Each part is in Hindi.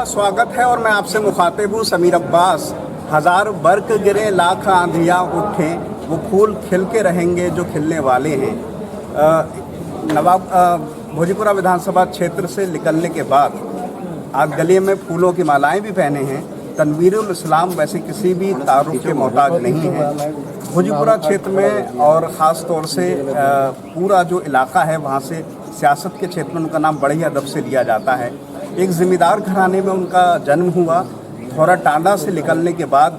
आपका स्वागत है और मैं आपसे मुखातिब हूँ समीर अब्बास। हजार बर्क गिरे लाख आंधियाँ उठें, वो फूल खिल के रहेंगे जो खिलने वाले हैं। भोजीपुरा विधानसभा क्षेत्र से निकलने के बाद आप गले में फूलों की मालाएं भी पहने हैं। तनवीरुल इस्लाम वैसे किसी भी तारुफ के मोहताज नहीं है। भोजीपुरा क्षेत्र में और ख़ास तौर से पूरा जो इलाका है वहाँ से सियासत के क्षेत्र में उनका नाम बड़े ही अदब से लिया जाता है। एक ज़िम्मेदार घराने में उनका जन्म हुआ। थोड़ा टांडा से निकलने के बाद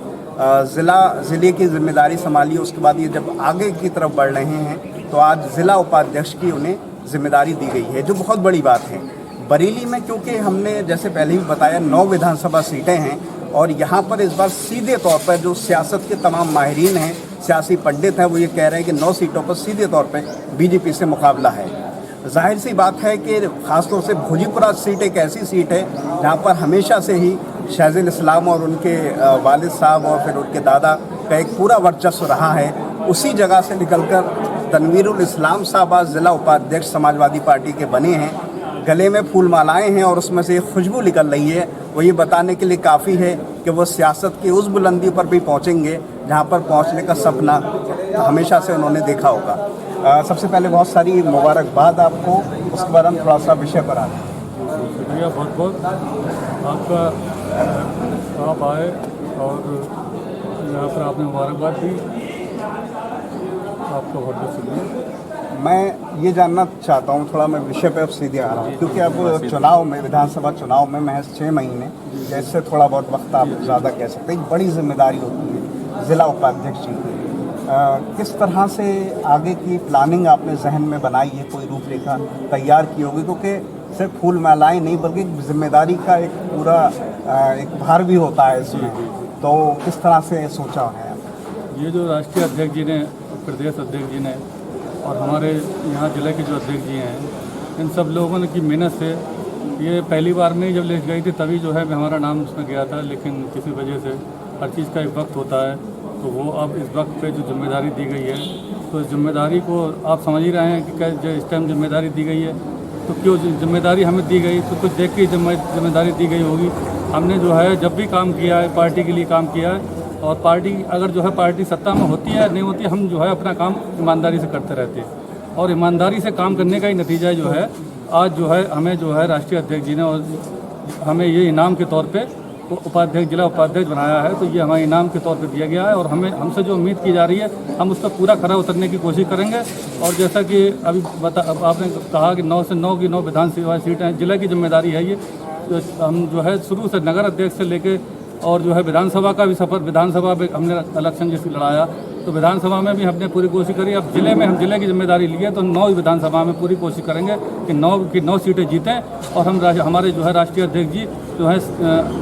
ज़िले की जिम्मेदारी संभाली। उसके बाद ये जब आगे की तरफ बढ़ रहे हैं तो आज ज़िला उपाध्यक्ष की उन्हें जिम्मेदारी दी गई है, जो बहुत बड़ी बात है। बरेली में क्योंकि हमने जैसे पहले भी बताया 9 विधानसभा सीटें हैं और यहाँ पर इस बार सीधे तौर पर जो सियासत के तमाम माहिरीन हैं, सियासी पंडित हैं, वो ये कह रहे हैं कि 9 सीटों पर सीधे तौर पर बीजेपी से मुकाबला है। जाहिर सी बात है कि ख़ासतौर से भोजीपुरा सीट एक ऐसी सीट है जहाँ पर हमेशा से ही शहज़ुल इस्लाम और उनके वालिद साहब और फिर उनके दादा का एक पूरा वर्चस्व रहा है। उसी जगह से निकलकर तनवीरुल इस्लाम साहब आज ज़िला उपाध्यक्ष समाजवादी पार्टी के बने हैं। गले में फूल मालाएँ हैं और उसमें से एक खुशबू निकल रही है। वो ये बताने के लिए काफ़ी है कि वो सियासत की उस बुलंदी पर भी पहुँचेंगे जहाँ पर पहुँचने का सपना हमेशा से उन्होंने देखा होगा। सबसे पहले बहुत सारी मुबारकबाद आपको। उसके बाद हम थोड़ा सा विषय पर आते हैं। शुक्रिया बहुत बहुत आपका, आप आए और यहाँ पर आपने मुबारकबाद दी, आपका बहुत बहुत शुक्रिया। मैं ये जानना चाहता हूँ, थोड़ा मैं विषय पर अब सीधे आ रहा हूँ, क्योंकि अब चुनाव में, विधानसभा चुनाव में महज 6 महीने, जैसे थोड़ा बहुत वक्त आप ज़्यादा कह सकते हैं, एक बड़ी जिम्मेदारी होती है ज़िला उपाध्यक्ष जी की। किस तरह से आगे की प्लानिंग आपने जहन में बनाई है, कोई रूपरेखा तैयार की होगी? क्योंकि सिर्फ फूल मालाएं नहीं बल्कि जिम्मेदारी का एक पूरा एक भार भी होता है इसमें, तो किस तरह से सोचा है? ये जो राष्ट्रीय अध्यक्ष जी ने, प्रदेश अध्यक्ष जी ने और हमारे यहाँ जिले के जो अध्यक्ष जी हैं, इन सब लोगों ने की मेहनत से ये पहली बार में जब ले गई थी तभी जो है हमारा नाम उसमें गया था, लेकिन किसी वजह से हर चीज़ का एक वक्त होता है। तो वो अब इस वक्त पे जो जिम्मेदारी दी गई है, तो इस जिम्मेदारी को आप समझ ही रहे हैं कि जो इस टाइम जिम्मेदारी दी गई है, तो क्यों जिम्मेदारी हमें दी गई, तो कुछ देख के जिम्मेदारी दी गई होगी। हमने जो है जब भी काम किया है पार्टी के लिए काम किया है, और पार्टी अगर जो है पार्टी सत्ता में होती है नहीं होती, हम जो है अपना काम ईमानदारी से करते रहते हैं और ईमानदारी से काम करने का ही नतीजा जो है आज जो है हमें जो है राष्ट्रीय अध्यक्ष जी ने और हमें ये इनाम के तौर पे उपाध्यक्ष, जिला उपाध्यक्ष बनाया है। तो ये हमारे इनाम के तौर पे दिया गया है और हमसे जो उम्मीद की जा रही है हम उस पर पूरा खरा उतरने की कोशिश करेंगे। और जैसा कि अभी आपने कहा कि 9 से 9 की 9 विधानसभा सीटें जिले की जिम्मेदारी है। ये तो हम जो है शुरू से नगर अध्यक्ष से लेके और जो है विधानसभा का भी सफर, विधानसभा में हमने इलेक्शन जिसकी लड़ाया तो विधानसभा में भी हमने पूरी कोशिश करी। अब जिले में हम जिले की जिम्मेदारी लिए तो 9 विधानसभा में पूरी कोशिश करेंगे कि 9 की 9 सीटें जीतें और हम हमारे जो है राष्ट्रीय अध्यक्ष जी जो है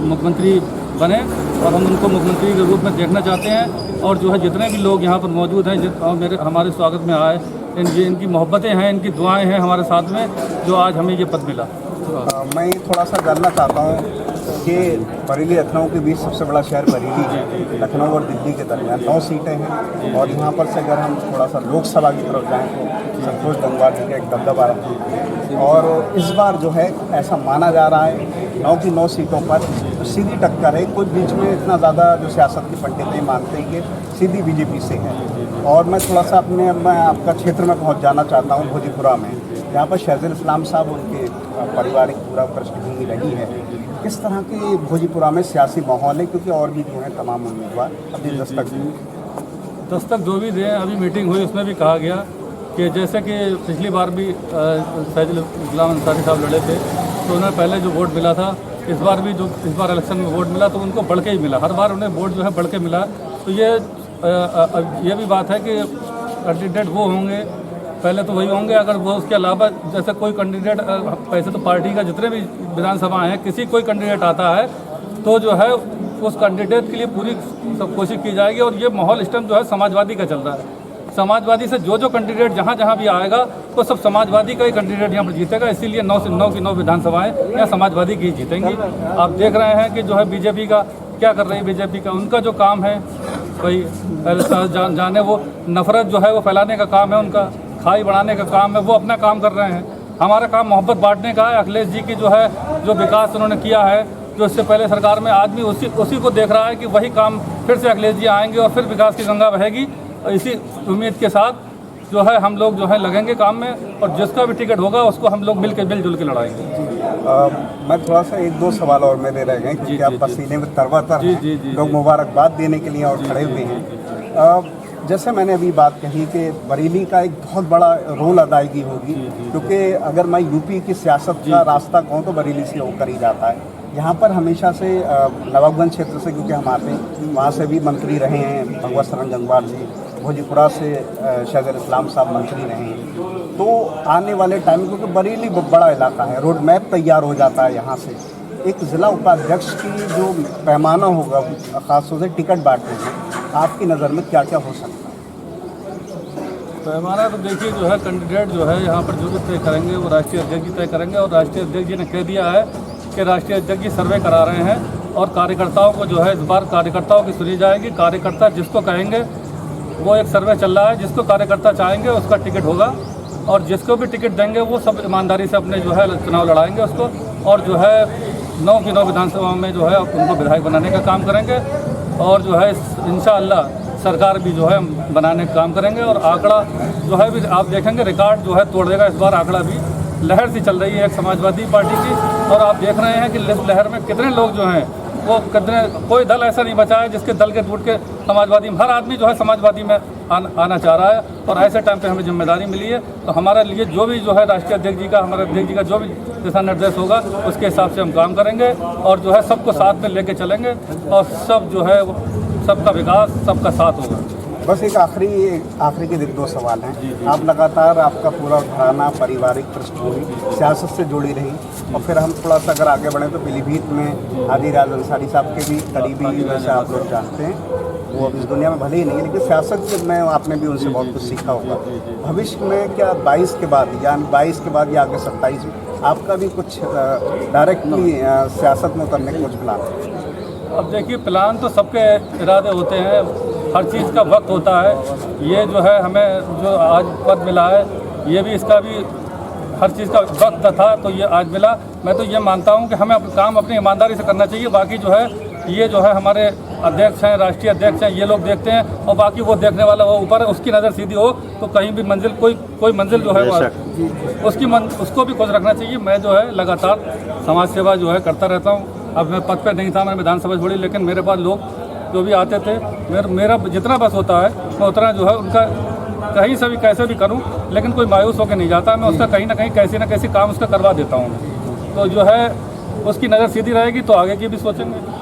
मुख्यमंत्री बने और हम उनको मुख्यमंत्री के रूप में देखना चाहते हैं। और जो है जितने भी लोग यहाँ पर मौजूद हैं हमारे स्वागत में आए, इनकी मोहब्बतें हैं, इनकी दुआएँ हैं हमारे साथ में, जो आज हमें ये पद मिला। मैं थोड़ा सा जानना चाहता हूँ कि बरेली लखनऊ के बीच सबसे बड़ा शहर बरेली है, लखनऊ और दिल्ली के दरमियान 9 सीटें हैं और यहाँ पर से अगर हम थोड़ा सा लोकसभा की तरफ जाएँ तो संतोष गंगवार जी का एक दबदबा है। और इस बार जो है ऐसा माना जा रहा है 9 की 9 सीटों पर तो सीधी टक्कर है। कुछ बीच में इतना ज़्यादा जो सियासत के पंडित नहीं मानते कि सीधी बीजेपी से है। और मैं थोड़ा सा मैं आपका क्षेत्र में पहुँच जाना चाहता हूँ, भोजीपुरा में, जहाँ पर शहज़ुल इस्लाम साहब उनके पारिवारिक पूरा पृष्ठभूमि रही है। किस तरह के भोजीपुरा में सियासी माहौल है, क्योंकि और भी जो है तमाम उम्मीदवार अपनी दस्तक जो भी दें। अभी मीटिंग हुई उसमें भी कहा गया कि जैसे कि पिछली बार भी शहज़ुल इस्लाम अंसारी साहब लड़े थे तो उन्हें पहले जो वोट मिला था, इस बार भी जो इस बार इलेक्शन में वोट मिला तो उनको बढ़ के ही मिला, हर बार उन्हें वोट जो है बढ़ के मिला। तो ये भी बात है कि कैंडिडेट वो होंगे, पहले तो वही होंगे। अगर वो उसके अलावा जैसे कोई कैंडिडेट, वैसे तो पार्टी का जितने भी विधानसभा हैं किसी कोई कैंडिडेट आता है तो जो है उस कैंडिडेट के लिए पूरी सब कोशिश की जाएगी। और ये माहौल इस टाइम जो है समाजवादी का चल रहा है। समाजवादी से जो कैंडिडेट जहाँ भी आएगा वो सब समाजवादी का ही कैंडिडेट यहाँ पर जीतेगा। इसीलिए 9 से 9 की 9 विधानसभाएँ यहाँ समाजवादी की जीतेंगी। आप देख रहे हैं कि जो है बीजेपी का क्या कर रही है, बीजेपी का उनका जो काम है भाई जाने वो नफरत जो है वो फैलाने का काम है, उनका खाई बढ़ाने का काम है, वो अपना काम कर रहे हैं। हमारा काम मोहब्बत बांटने का है। अखिलेश जी की जो है जो विकास उन्होंने किया है जो इससे पहले सरकार में आदमी उसी को देख रहा है कि वही काम फिर से अखिलेश जी आएंगे और फिर विकास की गंगा बहेगी। और इसी उम्मीद के साथ जो है हम लोग जो है लगेंगे काम में, और जिसका भी टिकट होगा उसको हम लोग मिलजुल के लड़ाएंगे। मैं थोड़ा सा 1-2 सवाल और मेरे रह गए, क्योंकि आप पसीने में तरबतर हैं, लोग मुबारकबाद देने के लिए और खड़े हुए हैं। जैसे मैंने अभी बात कही कि बरेली का एक बहुत बड़ा रोल अदायगी होगी, क्योंकि अगर मैं यूपी की सियासत का रास्ता कहूँ तो बरेली से होकर ही जाता है। यहाँ पर हमेशा से नवाबगंज क्षेत्र से, क्योंकि हम आते हैं, वहाँ से भी मंत्री रहे हैं भगवत शरण गंगवार जी, भोजपुरा से शहज़ाद इस्लाम साहब मंत्री रहे हैं। तो आने वाले टाइम, क्योंकि बरेली बड़ा इलाका है, रोड मैप तैयार हो जाता है यहाँ से, एक ज़िला उपाध्यक्ष की जो पैमाना होगा ख़ासतौर से टिकट बांटने में, आपकी नज़र में क्या क्या हो सकता है? पैमाना तो देखिए जो है कैंडिडेट जो है यहाँ पर जो भी तय करेंगे वो राष्ट्रीय अध्यक्ष जी तय करेंगे, और राष्ट्रीय अध्यक्ष जी ने कह दिया है कि राष्ट्रीय अध्यक्ष जी सर्वे करा रहे हैं, और कार्यकर्ताओं को जो है इस बार कार्यकर्ताओं की सुनी जाएगी। कार्यकर्ता जिसको कहेंगे वो एक सर्वे चल रहा है, जिसको कार्यकर्ता चाहेंगे उसका टिकट होगा, और जिसको भी टिकट देंगे वो सब ईमानदारी से अपने जो है चुनाव लड़ाएंगे उसको, और जो है 9 की 9 विधानसभा में जो है उनको विधायक बनाने का काम करेंगे, और जो है इंशाअल्लाह सरकार भी जो है बनाने का काम करेंगे। और आंकड़ा जो है भी आप देखेंगे रिकॉर्ड जो है तोड़ देगा इस बार। आंकड़ा भी लहर सी चल रही है एक समाजवादी पार्टी की, और आप देख रहे हैं कि इस लहर में कितने लोग जो हैं वो कितने, कोई दल ऐसा नहीं बचा है जिसके दल के टूट के समाजवादी में, हर आदमी जो है समाजवादी में आना चाह रहा है। और ऐसे टाइम पे हमें जिम्मेदारी मिली है, तो हमारे लिए जो भी जो है राष्ट्रीय अध्यक्ष जी का, हमारे अध्यक्ष जी का जो भी दिशा निर्देश होगा उसके हिसाब से हम काम करेंगे, और जो है सबको साथ में लेके चलेंगे, और सब जो है सबका विकास सबका साथ होगा। बस एक आखिरी के 2 सवाल हैं। आप लगातार, आपका पूरा घराना पारिवारिक पृष्ठभूमि सियासत से जुड़ी रही, और फिर हम थोड़ा सा अगर आगे बढ़ें तो पीलीभीत में हादी राज अंसारी साहब के भी करीबी वैसे आप लोग जानते हैं, वो अब इस दुनिया में भले ही नहीं, लेकिन सियासत में आपने भी उनसे बहुत कुछ सीखा होगा। भविष्य में क्या 22 के बाद, यानी 22 के बाद या आगे 27 में आपका भी कुछ डायरेक्टली सियासत में उतरने का कुछ प्लान है? अब देखिए प्लान तो सबके इरादे होते हैं, हर चीज़ का वक्त होता है। ये जो है हमें जो आज पद मिला है, ये भी इसका भी हर चीज़ का वक्त था, तो ये आज मिला। मैं तो ये मानता हूँ कि हमें काम अपनी ईमानदारी से करना चाहिए। बाकी जो है ये जो है हमारे अध्यक्ष हैं, राष्ट्रीय अध्यक्ष हैं, ये लोग देखते हैं, और बाकी वो देखने वाला वो ऊपर है, उसकी नज़र सीधी हो तो कहीं भी मंजिल कोई मंजिल जो है वो उसको भी खुश रखना चाहिए। मैं जो है लगातार समाज सेवा जो है करता रहता हूँ। अब मैं पद पर नहीं था, मैंने विधानसभा छोड़ी, लेकिन मेरे पास लोग जो भी आते थे, मेरा जितना बस होता है मैं उतना जो है उनका कहीं से भी कैसे भी करूं, लेकिन कोई मायूस होकर नहीं जाता। मैं उसका कहीं ना कहीं कैसे ना कैसे काम उसका करवा देता हूं, तो जो है उसकी नज़र सीधी रहेगी तो आगे की भी सोचेंगे।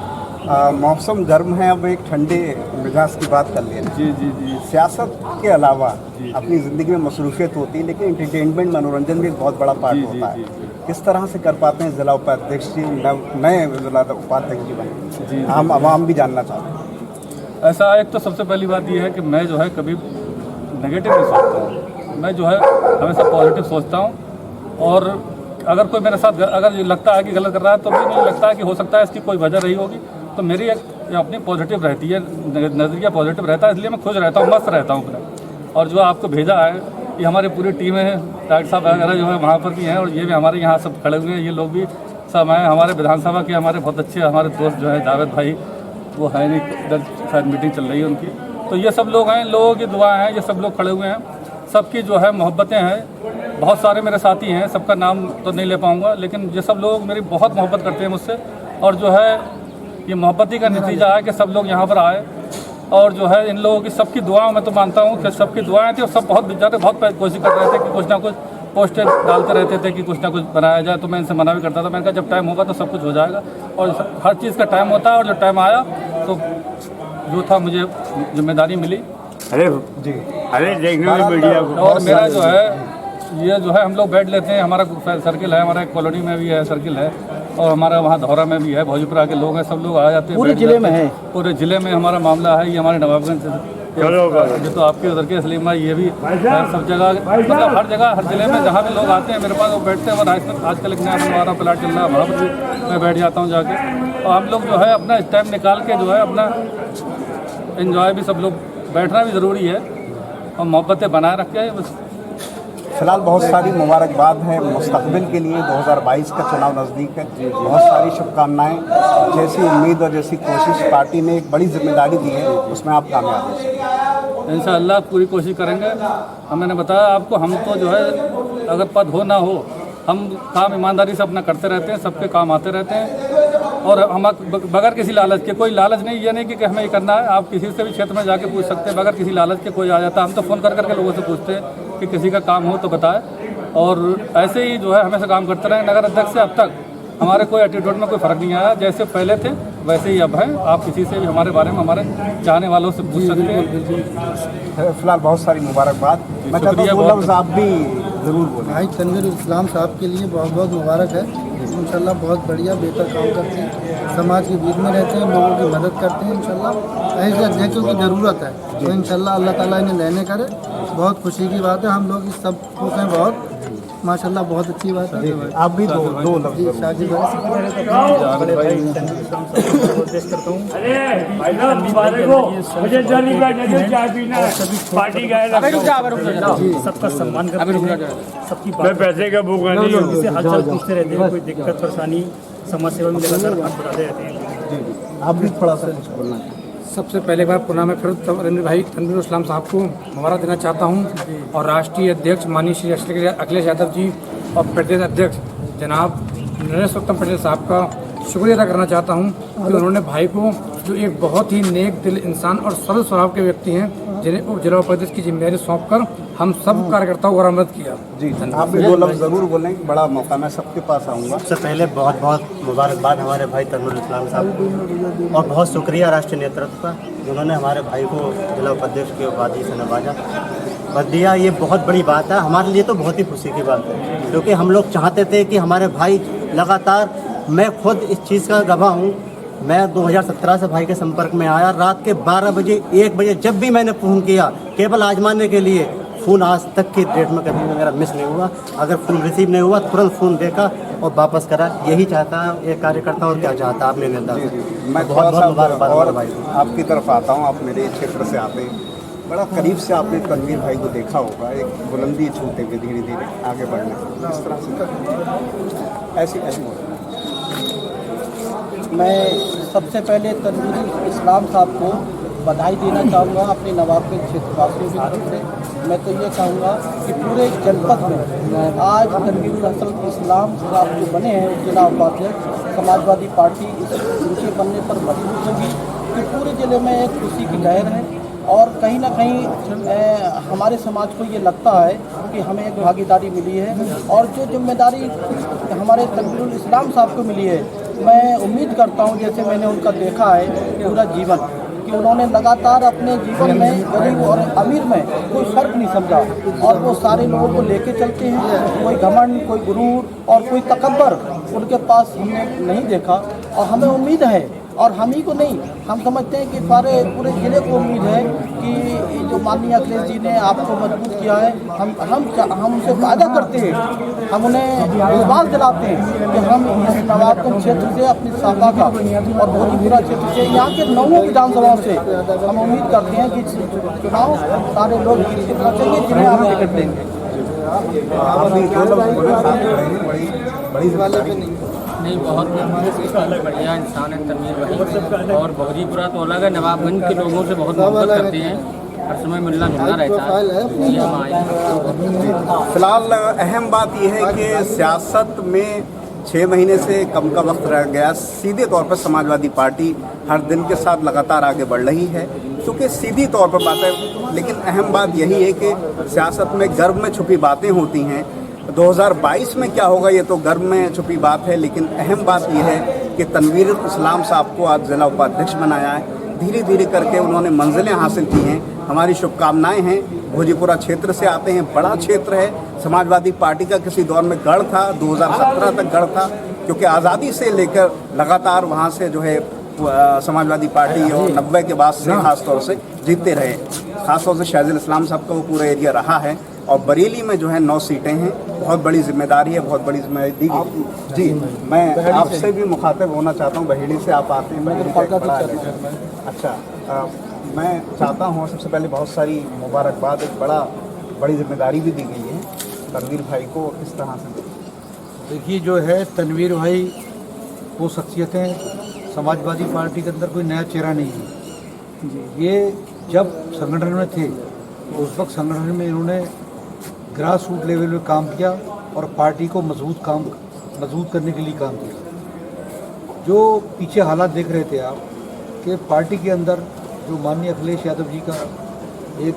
मौसम गर्म है, अब एक ठंडे मिजाज की बात कर लेना। जी। सियासत के अलावा अपनी ज़िंदगी में मसरूफियत होती है, लेकिन एंटरटेनमेंट, मनोरंजन भी एक बहुत बड़ा पार्ट होता है। किस तरह से कर पाते हैं जिला उपाध्यक्ष जी, नए जिला उपाध्यक्ष जी बने? हम आवाम भी जानना चाहते हैं। ऐसा एक तो सबसे पहली बात यह है कि मैं जो है कभी नेगेटिव नहीं सोचता हूँ, मैं जो है हमेशा पॉजिटिव सोचता हूँ। और अगर कोई मेरे साथ अगर ये लगता है कि गलत कर रहा है, तो भी मुझे लगता है कि हो सकता है इसकी कोई वजह रही होगी, तो मेरी एक अपनी पॉजिटिव रहती है, नज़रिया पॉजिटिव रहता है, इसलिए मैं खुश रहता हूँ, मस्त रहता हूँ अपना। और जो आपको भेजा है, ये हमारी पूरी टीम है, डॉक्टर साहब वगैरह जो है वहाँ पर भी हैं, और ये भी हमारे यहाँ सब खड़े हुए हैं, ये लोग भी सब हैं। हमारे विधानसभा के हमारे बहुत अच्छे हमारे दोस्त जो है जावेद भाई, वो है नहीं, इधर शायद मीटिंग चल रही है उनकी, तो ये सब लोग हैं, लोगों की दुआएं हैं, ये सब लोग खड़े हुए हैं, सबकी जो है मोहब्बतें हैं। बहुत सारे मेरे साथी हैं, सबका नाम तो नहीं ले पाऊँगा, लेकिन ये सब लोग मेरी बहुत मोहब्बत करते हैं मुझसे, और जो है ये मोहब्बती का नतीजा है कि सब लोग यहाँ पर आए। और जो है इन लोगों की सबकी दुआओं में तो मानता हूँ कि सबकी दुआएं थी, और सब बहुत बेचारे बहुत कोशिश कर रहे थे कि कुछ ना कुछ पोस्टर डालते रहते थे कि कुछ ना कुछ बनाया जाए, तो मैं इनसे मना भी करता था। मैंने कहा जब टाइम होगा तो सब कुछ हो जाएगा, और हर चीज़ का टाइम होता है, और जो टाइम आया तो जो था मुझे जिम्मेदारी मिली। अरे देखने में मीडिया और मेरा जो है ये जो है हम लोग बैठ लेते हैं, हमारा सर्किल है, हमारा एक कॉलोनी में भी है सर्किल है, और हमारा वहाँ धौरा में भी है, भोजपुरा के लोग हैं, सब लोग आ जाते हैं। पूरे जिले में है, पूरे जिले में हमारा मामला है। ये हमारे नवाबगंज जो तो आपके उधर के सलीम भाई, ये भी सब जगह, मतलब हर जगह हर जिले में जहाँ भी लोग आते हैं मेरे पास वो बैठते हैं। और आजकल एक नया बनवा प्लाट चल रहा है, वहाँ पर भी मैं बैठ जाता हूँ जाके, और हम लोग जो है अपना टाइम निकाल के जो है अपना एंजॉय भी, सब लोग बैठना भी ज़रूरी है, और मोहब्बतें बनाए रख के बस फिलहाल बहुत सारी मुबारकबाद है मुस्तकबिल के लिए। 2022 का चुनाव नज़दीक है, बहुत सारी शुभकामनाएं। जैसी उम्मीद और जैसी कोशिश पार्टी ने एक बड़ी जिम्मेदारी दी है, उसमें आप कामयाब हैं। इंशाअल्लाह पूरी कोशिश करेंगे। मैंने बताया आपको, हम तो जो है अगर पद हो ना हो, हम काम ईमानदारी से अपना करते रहते हैं, सबके काम आते रहते हैं और हम बगैर किसी लालच के, कोई लालच नहीं, ये नहीं कि हमें ये करना है। आप किसी से भी क्षेत्र में जाके पूछ सकते हैं, बगैर किसी लालच के कोई आ जाता है। हम तो फ़ोन कर करके लोगों से पूछते हैं कि किसी का काम हो तो बताएं, और ऐसे ही जो है हमेशा काम करते रहे। नगर अध्यक्ष से अब तक हमारे कोई एटीट्यूड में कोई फ़र्क नहीं आया, जैसे पहले थे वैसे ही अब है। आप किसी से भी हमारे बारे में, हमारे चाहने वालों से पूछ सकते हैं। फिलहाल बहुत सारी मुबारकबाद। मैं चाहता हूं दो लफ्ज़ आप भी ज़रूर बोलें। भाई तनवीरुल इस्लाम साहब के लिए बहुत बहुत मुबारक है। इंशाल्लाह बहुत बढ़िया बेहतर काम करते हैं, समाज के बीच में रहते हैं, लोगों की मदद करते हैं। इंशाल्लाह ऐसे अध्यक्षों की ज़रूरत है, तो इंशाल्लाह अल्लाह ताला इन्हें लेने करे। बहुत खुशी की बात है, हम लोग इस सब खुश हैं बहुत, माशाल्लाह बहुत अच्छी बात है। आप भी दो लफ्ज़ ज़रूर। शाकिर भाई सबका सम्मान करते हैं, सबकी मैं पैसे का भूखा नहीं हूँ। से हालचाल पूछते रहते हैं, कोई दिक्कत परेशानी समाज सेवा में लगातार हाथ बढ़ाते रहते हैं। आप भी थोड़ा सा कुछ बोलना चाहिए। सबसे पहले बार पुनः मैं फिर तनवीरुल इस्लाम साहब को मुबारक देना चाहता हूं, और राष्ट्रीय अध्यक्ष माननीय श्री अखिलेश यादव जी और प्रदेश अध्यक्ष जनाब नरेंद्र पटेल साहब का शुक्रिया अदा करना चाहता हूं कि उन्होंने भाई को, जो एक बहुत ही नेक दिल इंसान और सरल स्वभाव के व्यक्ति हैं, जिन्हें उप जिला उपाध्यक्ष की जिम्मेदारी सौंपकर हम सब कार्यकर्ताओं को मदद किया। जी आप भी दो लफ्ज़ ज़रूर बोलें, बड़ा मौका, मैं सबके पास आऊँगा। सबसे पहले बहुत बहुत मुबारकबाद हमारे भाई तनवीरुल इस्लाम साहब को, और बहुत शुक्रिया राष्ट्रीय नेतृत्व का, जिन्होंने हमारे भाई को जिला उपाध्यक्ष की उपाधि से नवाजा दिया। ये बहुत बड़ी बात है हमारे लिए, तो बहुत ही खुशी की बात है, क्योंकि हम लोग चाहते थे कि हमारे भाई लगातार, मैं खुद इस चीज़ का गवाह हूँ। मैं 2017 से भाई के संपर्क में आया, रात के 12 बजे 1 बजे जब भी मैंने फ़ोन किया केवल आजमाने के लिए, फ़ोन आज तक की डेट में कभी मेरा मिस नहीं हुआ। अगर फ़ोन रिसीव नहीं हुआ तुरंत फ़ोन देखा और वापस करा। यही चाहता है एक कार्यकर्ता, और क्या चाहता है अपने नेता। मैं थोड़ा सा और आपकी तरफ आता हूँ। आप मेरे क्षेत्र से आते हैं, बड़ा करीब से आपने तनवीर भाई को देखा होगा, एक बुलंदी छूते हुए धीरे धीरे आगे बढ़ने, इस तरह से ऐसी मैं सबसे पहले तनवीरुल इस्लाम साहब को बधाई देना चाहूँगा अपने नवाबगंज क्षेत्रवासियों की तरफ से। मैं तो ये कहूँगा कि पूरे जनपद में आज तनवीरुल इस्लाम साहब जो बने हैं जिला उपाध्यक्ष, समाजवादी पार्टी इनके बनने पर मजबूत होगी कि पूरे ज़िले में एक खुशी की लहर है। और कहीं ना कहीं हमारे समाज को ये लगता है कि हमें एक भागीदारी मिली है, और जो जिम्मेदारी हमारे तनवीरुल इस्लाम साहब को मिली है, मैं उम्मीद करता हूं, जैसे मैंने उनका देखा है पूरा जीवन, कि उन्होंने लगातार अपने जीवन में गरीब और अमीर में कोई फ़र्क नहीं समझा, और वो सारे लोगों को लेके चलते हैं। कोई घमंड, कोई गुरूर और कोई तकब्बर उनके पास हमने नहीं देखा, और हमें उम्मीद है, और हम ही को नहीं, हम समझते हैं कि सारे पूरे ज़िले को उम्मीद है कि जो माननीय अखिलेश जी ने आपको मजबूत किया है, हम उनसे वादा करते हैं, हम उन्हें विश्वास दिलाते हैं कि हम इस नवाबगंज क्षेत्र से, अपनी शाखा का और भोजपुरा क्षेत्र से, यहाँ के 9 विधानसभाओं से हम उम्मीद करते हैं कि चुनाव सारे लोग पहुँचेंगे जिन्हें हम टिकट देंगे। नहीं, बहुत बढ़िया इंसान है तनवीर भाई, और भोजपुरा तो अलग है, नवाबगंज के लोगों से बहुत मोहब्बत करते हैं, हर समय मिलना जुलना रहता है, इसलिए हम आए। फिलहाल अहम बात यह है कि सियासत में 6 महीने से कम का वक्त रह गया। सीधे तौर पर समाजवादी पार्टी हर दिन के साथ लगातार आगे बढ़ रही है, क्योंकि सीधी तौर पर बात है। लेकिन अहम बात यही है कि सियासत में गर्भ में छुपी बातें होती हैं। 2022 में क्या होगा ये तो गर्भ में छुपी बात है, लेकिन अहम बात यह है कि तनवीरुल इस्लाम साहब को आज जिला उपाध्यक्ष बनाया है। धीरे धीरे करके उन्होंने मंजिलें हासिल की हैं। हमारी शुभकामनाएं हैं। भोजपुरा क्षेत्र से आते हैं, बड़ा क्षेत्र है। समाजवादी पार्टी का किसी दौर में गढ़ था, 2017 तक गढ़ था, क्योंकि आज़ादी से लेकर लगातार वहाँ से जो है समाजवादी पार्टी और 90 के बाद से खास तौर से जीतते रहे। खास तौर से शाहजुल इस्लाम साहब का वो पूरा एरिया रहा है। और बरेली में जो है 9 सीटें हैं। बहुत बड़ी जिम्मेदारी है, बहुत बड़ी जिम्मेदारी दी गई। जी, मैं आपसे भी मुखातिब होना चाहता हूँ। बहेड़ी से आप आते हैं। अच्छा, मैं चाहता हूँ सबसे पहले बहुत सारी मुबारकबाद, एक बड़ी जिम्मेदारी भी दी गई है। तनवीर भाई को किस तरह से? देखिए, जो है तनवीर भाई वो शख्सियतें समाजवादी पार्टी के अंदर कोई नया चेहरा नहीं है। ये जब संगठन में थे तो उस वक्त संगठन में इन्होंने ग्रास रूट लेवल पे काम किया और पार्टी को मजबूत करने के लिए काम किया। जो पीछे हालात देख रहे थे आप कि पार्टी के अंदर जो माननीय अखिलेश यादव जी का एक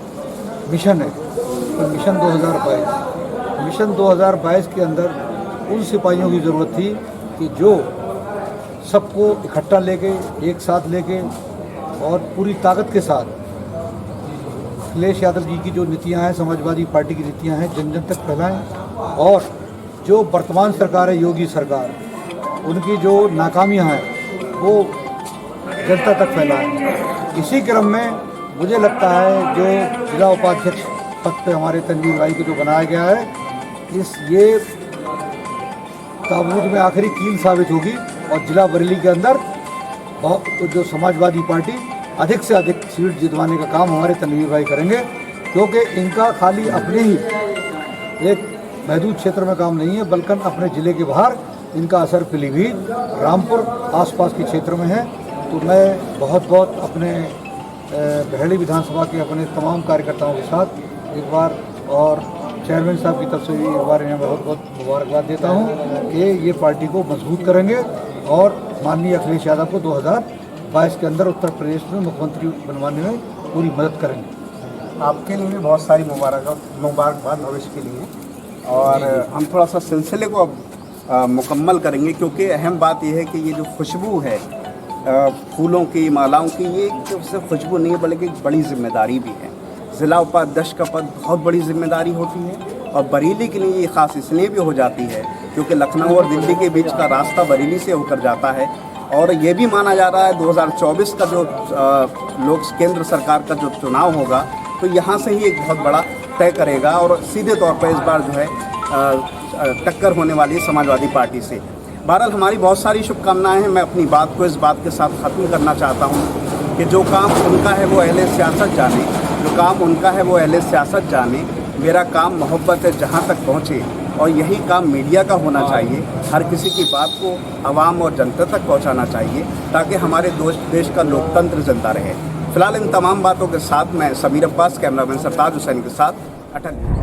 मिशन है, तो मिशन 2022 के अंदर उन सिपाहियों की ज़रूरत थी कि जो सबको इकट्ठा लेके, एक साथ लेके और पूरी ताकत के साथ अखिलेश यादव जी की जो नीतियां हैं, समाजवादी पार्टी की नीतियां हैं, जन जन तक फैलाएं और जो वर्तमान सरकार है, योगी सरकार, उनकी जो नाकामियां हैं वो जनता तक फैलाएं। इसी क्रम में मुझे लगता है जो जिला उपाध्यक्ष पद पे हमारे तनवीर भाई को जो बनाया गया है, ये ताबूत में आखिरी कील साबित होगी और जिला बरेली के अंदर जो समाजवादी पार्टी अधिक से अधिक सीट जितवाने का काम हमारे तनवीर भाई करेंगे, क्योंकि इनका खाली अपने ही एक महदूद क्षेत्र में काम नहीं है, बल्कि अपने ज़िले के बाहर इनका असर पीलीभीत, रामपुर आसपास के क्षेत्र में है। तो मैं बहुत अपने बहेड़ी विधानसभा के अपने तमाम कार्यकर्ताओं के साथ एक बार और चेयरमैन साहब की तरफ से भी एक बार इन्हें बहुत मुबारकबाद देता हूँ कि ये पार्टी को मजबूत करेंगे और माननीय अखिलेश यादव को 2022 के अंदर उत्तर प्रदेश में मुख्यमंत्री बनवाने में पूरी मदद करेंगे। आपके लिए भी बहुत सारी मुबारकबाद भविष्य के लिए। और हम थोड़ा सा सिलसिले को अब मुकम्मल करेंगे, क्योंकि अहम बात यह है कि ये जो खुशबू है फूलों की, मालाओं की, ये सिर्फ खुशबू नहीं है बल्कि एक बड़ी जिम्मेदारी भी है। ज़िला उपाध्यक्ष का पद बहुत बड़ी जिम्मेदारी होती है और बरेली के लिए ये ख़ास इसलिए भी हो जाती है क्योंकि लखनऊ और दिल्ली के बीच का रास्ता बरेली से होकर जाता है। और ये भी माना जा रहा है 2024 का जो केंद्र सरकार का जो चुनाव होगा तो यहाँ से ही एक बहुत बड़ा तय करेगा और सीधे तौर पर इस बार जो है टक्कर होने वाली है समाजवादी पार्टी से। बहरहाल हमारी बहुत सारी शुभकामनाएं हैं। मैं अपनी बात को इस बात के साथ ख़त्म करना चाहता हूँ कि जो काम उनका है वो अहले सियासत जाने, जो काम उनका है वो अहले सियासत जाने। मेरा काम मोहब्बत है जहाँ तक पहुँचे और यही काम मीडिया का होना चाहिए। हर किसी की बात को आवाम और जनता तक पहुँचाना चाहिए ताकि हमारे देश का लोकतंत्र जिंदा रहे। फिलहाल इन तमाम बातों के साथ मैं समीर अब्बास, कैमरामैन सरताज हुसैन के साथ अटल।